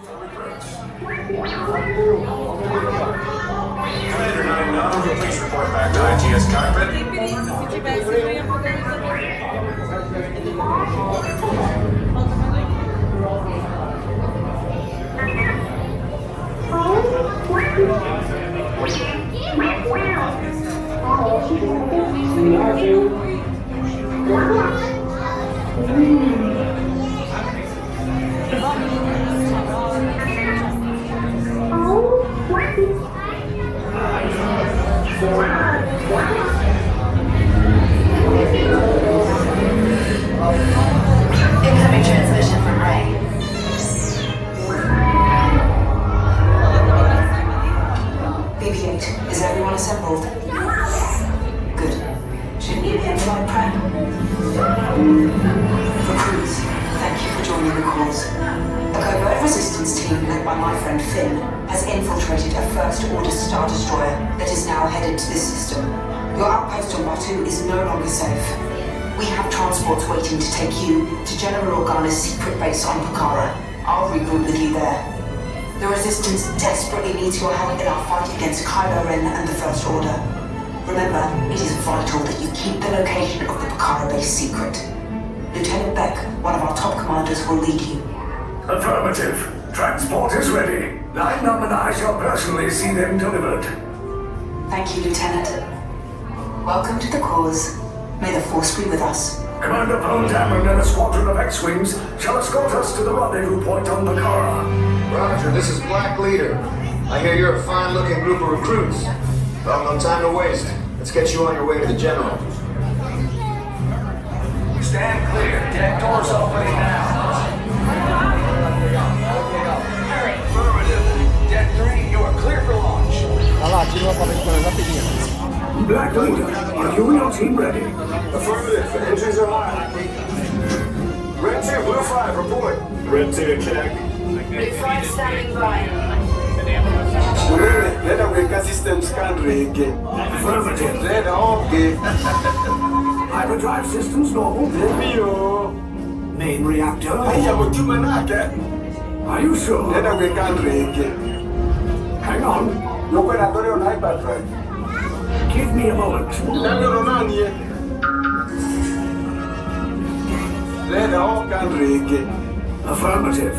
Commander 99, please report back to ITS cockpit. Incoming transmission from Ray. BB-8, is everyone assembled? Good. Should need in-flight prep. Recruits, thank you for joining the cause. A covert resistance team led by my friend Finn has infiltrated a First-Order Star Destroyer that is now headed to this system. Your outpost on Batu is no longer safe. We have transports waiting to take you to General Organa's secret base on Pucara. I'll regroup with you there. The Resistance desperately needs your help in our fight against Kylo Ren and the First Order. Remember, it is vital that you keep the location of the Pucara base secret. Lieutenant Beck, one of our top commanders, will lead you. Affirmative. Transport is ready. Line-Num and I shall personally see them delivered. Thank you, Lieutenant. Welcome to the cause. May the Force be with us. Commander Poe Dameron and a squadron of X-Wings shall escort us to the rendezvous point on Pucara. Roger, this is Black Leader. I hear you're a fine-looking group of recruits. Well, no time to waste. Let's get you on your way to the General. Stand clear. Deck doors opening now. Affirmative. Deck 3, you are clear for launch. Black Leader, are you and your team ready? Affirmative. The engines are hot. Red 2, Blue 5, report. Red 2, check. Blue 5 standing by. Red Wake system scan rig. Affirmative. Red okay. Hyperdrive systems normal. Mio. Main reactor. Are you sure? Red Wake rig. Hang on. L'operatore on hyperdrive. Give me a moment. Red Hawk rig. Affirmative.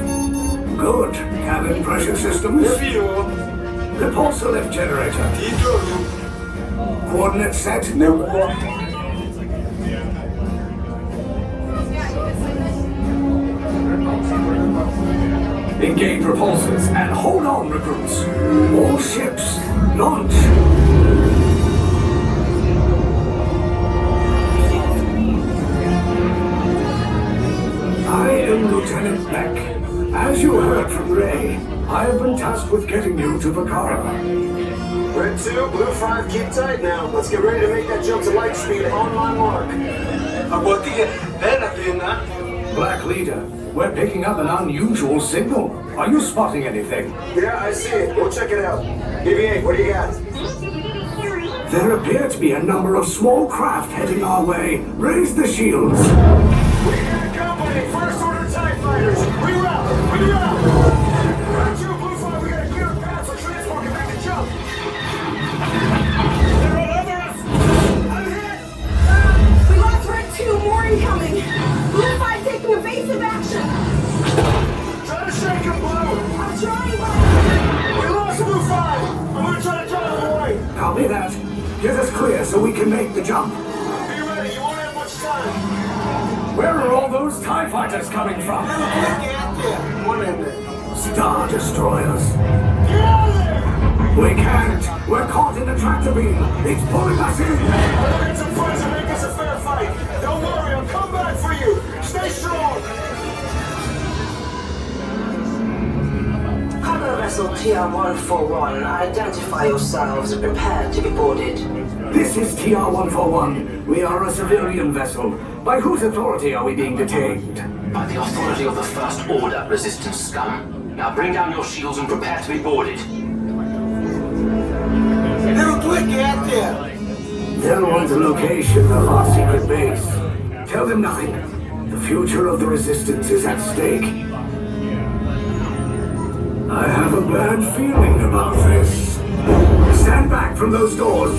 Good. Cabin pressure systems. Repulsor lift generator. Coordinate set. Engage repulsors and hold on, recruits. All ships, launch. I am Lieutenant Beck. As you heard from Ray, I have been tasked with getting you to Pucara. Red 2, Blue 5, keep tight now. Let's get ready to make that jump to light speed on my mark. Black Leader, we're picking up an unusual signal. Are you spotting anything? Yeah, I see it. We'll check it out. BB-8, what do you got? There appear to be a number of small craft heading our way. Raise the shields. We got company, First Order TIE Fighters. Reroute! Reroute! Red 2, Blue 5, we got a clear path so transport can make the jump. They're all over us! I'm hit! We lost Red 2, more incoming. Blue 5 taking evasive action. Try to shake him, Blue! I'm trying, but... We lost Blue 5! I'm gonna try to drive him away! Copy that. Get us clear so we can make the jump. Be ready, you won't have much time. Where are all those TIE fighters coming from? One in there. Star Destroyers. Get out of there! We can't. We're caught in the tractor beam. It's pulling us in. I'll get some friends and make this a fair fight. Don't worry, I'll come back for you. Stay strong. Cargo vessel TR-141, identify yourselves and prepare to be boarded. This is TR-141. We are a civilian vessel. By whose authority are we being detained? By the authority of the First Order, Resistance scum. Now bring down your shields and prepare to be boarded. Little quick, get out there. They'll want the location of our secret base. Tell them nothing. The future of the Resistance is at stake. I have a bad feeling about this. Stand back from those doors.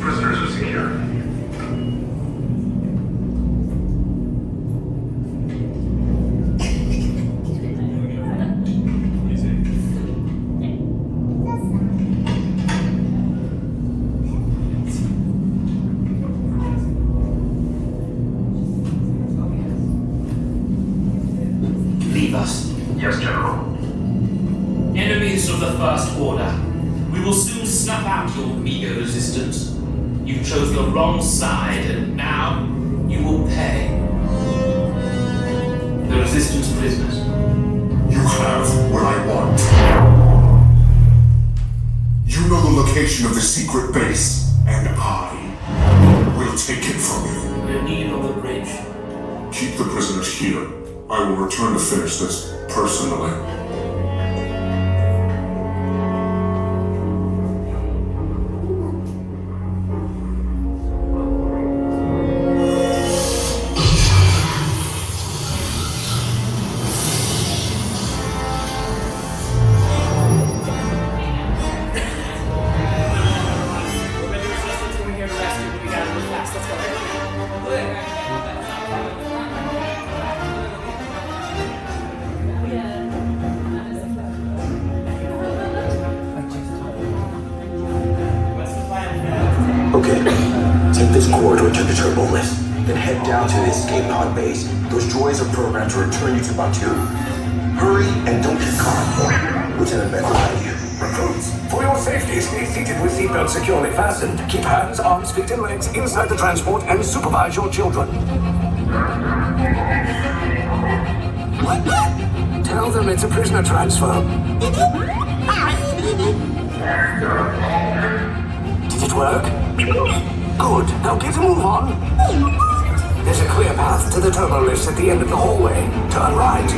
Prisoners are secure. Leave us. Yes, General. Enemies of the First Order. We will soon snuff out your meager resistance. You chose the wrong side, and now you will pay. The Resistance prisoners. You have what I want. You know the location of the secret base, and I will take it from you. Your need on the bridge. Keep the prisoners here. I will return to finish this personally. Okay, take this corridor to the turbo lift, then head down to the escape pod base. Those droids are programmed to return you to Batu. Hurry and don't get caught. Lieutenant Beck will guide you. Recruits, for your safety, stay seated with seatbelts securely fastened. Keep hands, arms, feet, and legs inside the transport and supervise your children. Tell them it's a prisoner transfer. Did it work? Good. Now get a move on. There's a clear path to the turbo lifts at the end of the hallway. Turn right.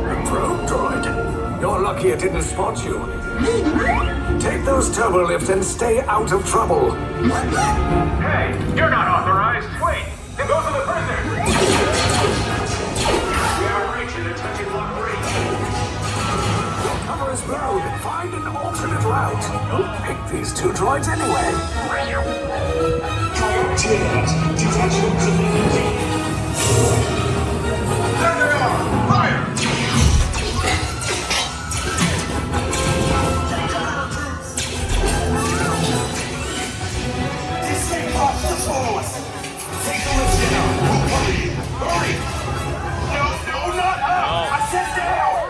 A probe droid. You're lucky it didn't spot you. Take those turbo lifts and stay out of trouble. Hey, you're not authorized. Wait, then those are the prisoners. We are reaching the touching block breach. Cover is blown. Find an alternate route. Who picked these two droids anyway? Triactivate. Detection completed. There they are. Fire! Escape off the force! Take the lift down! Hurry! Hurry! No, not up! I said down!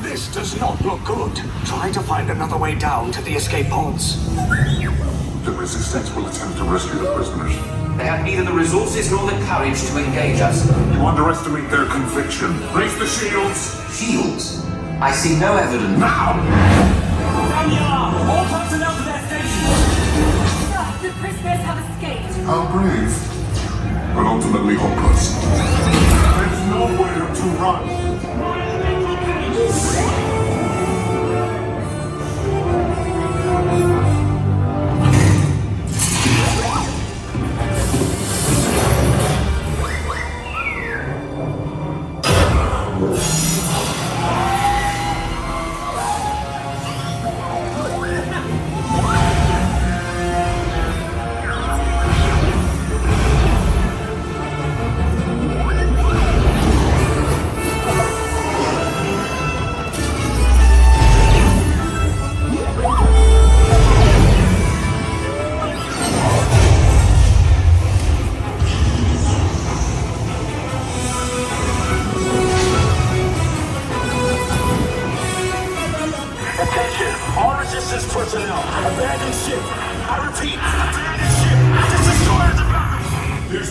This does not look good. Try to find another way down to the escape pods. The Resistance will attempt to rescue the prisoners. They have neither the resources nor the courage to engage us. You underestimate their conviction. Raise the shields! Shields? I see no evidence. Now! Down the alarm! All personnel to their stations! Sir, the prisoners have escaped. How brave, but ultimately hopeless. There's nowhere to run.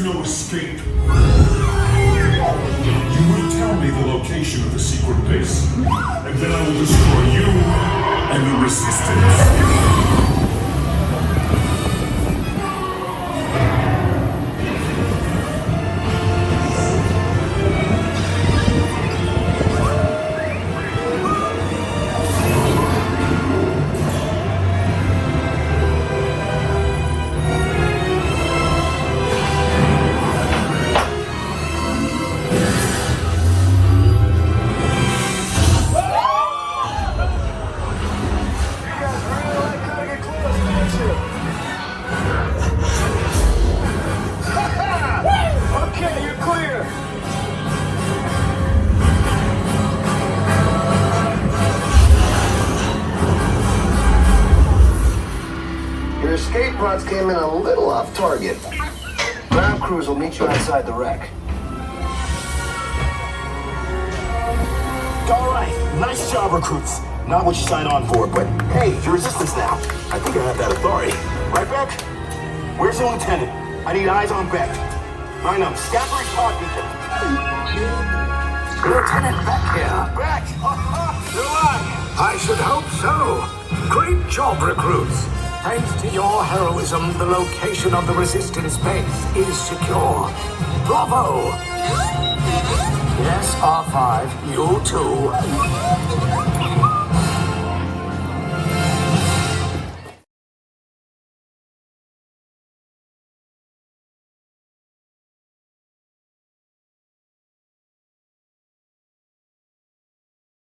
is no escape. You will tell me the location of the secret base, and then I will destroy you and the Resistance. Okay, you're clear. Your escape pods came in a little off target. Ground crews will meet you outside the wreck. All right, nice job, recruits. Not what you signed on for, but hey, you're Resistance now. I think I have that authority. Right, Beck? Where's the lieutenant? I need eyes on Beck. Line up, scatter his pod beacon. Lieutenant Beck here. Beck! You're alive! I should hope so. Great job, recruits. Thanks to your heroism, the location of the Resistance base is secure. Bravo! Yes, R5, you too.